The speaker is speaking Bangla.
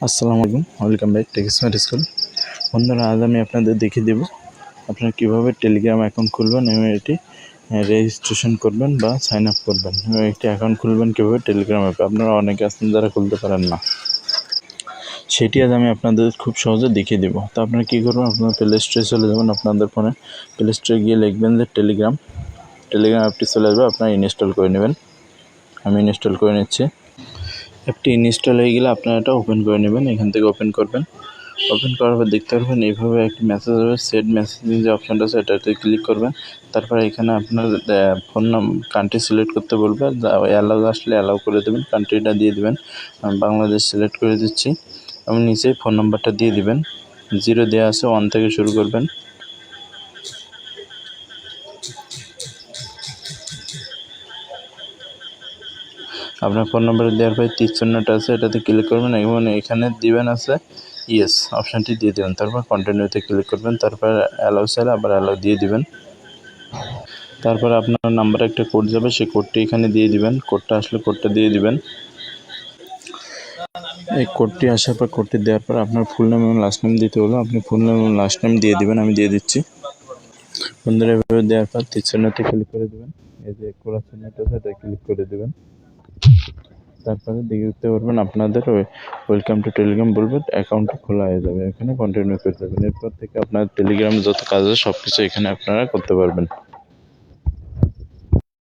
আসসালামু আলাইকুম, welcome back tech smart school. বন্ধুরা, আজ আমি আপনাদের দেখিয়ে দেব আপনারা কীভাবে টেলিগ্রাম অ্যাকাউন্ট খুলবেন এবং এটি রেজিস্ট্রেশন করবেন বা সাইন আপ করবেন এবং একটি অ্যাকাউন্ট খুলবেন কীভাবে টেলিগ্রাম অ্যাপে। আপনারা অনেকে আছেন যারা খুলতে পারেন না, সেটি আজ আমি আপনাদের খুব সহজে দেখিয়ে দেবো। তো আপনারা কী করবেন, আপনারা প্লে স্টোরে চলে যাবেন। আপনাদের ফোনে প্লে স্টোরে গিয়ে লিখবেন যে টেলিগ্রাম অ্যাপটি চলে আসবে, আপনারা ইনস্টল করে নেবেন। আমি ইনস্টল করে নিচ্ছি। অ্যাপটি ইনস্টল হয়ে গেলে আপনারা এটা ওপেন করে নেবেন। এখান থেকে ওপেন করবেন। ওপেন করার পর দেখতে পারবেন এইভাবে একটি মেসেজ হবে, সেট মেসেজিং যে অপশানটা আছে এটাতে ক্লিক করবেন। তারপরে এখানে আপনার ফোন কান্ট্রি সিলেক্ট করতে বলবে, অ্যালাউ আসলে অ্যালাউ করে দেবেন, কান্ট্রিটা দিয়ে দেবেন। আমি বাংলাদেশ সিলেক্ট করে দিচ্ছি এবং নিচে ফোন নাম্বারটা দিয়ে দিবেন। 0 দেওয়া আছে, 1 থেকে শুরু করবেন। আপনার ফোন নাম্বার দেওয়ার পরে তীর চিহ্নটা আছে, এটাতে ক্লিক করবেন এবং এখানে দিবেন আছে ইয়েস অপশানটি দিয়ে দেবেন। তারপর কন্টিনিউতে ক্লিক করবেন। তারপর অ্যালাউ চাইলে আবার অ্যালাউ দিয়ে দিবেন। তারপর আপনার নাম্বারে একটা কোড যাবে, সেই কোডটি এখানে দিয়ে দিবেন। কোডটা আসলে কোডটা দিয়ে দিবেন। এই কোডটি আসার পর কোডটি দেওয়ার পর আপনার ফুল নেম এবং লাস্ট নেম দিতে হলো, আপনি ফুল নেম এবং লাস্ট নেম দিয়ে দিবেন। আমি দিয়ে দিচ্ছি। বন্ধুরা, এভাবে দেওয়ার পর তীর চিহ্নতে ক্লিক করে দেবেন। এই যে কোড চিহ্নটা আছে এটা ক্লিক করে দেবেন। তারপরে দেখতে পারবেন আপনাদের ওয়েলকাম টু টেলিগ্রাম বলবে, অ্যাকাউন্টটি খোলা হয়ে যাবে। এখানে কন্টিনিউ করে দেবেন। এরপর থেকে আপনার টেলিগ্রামে যত কাজ আছে সব কিছু এখানে আপনারা করতে পারবেন।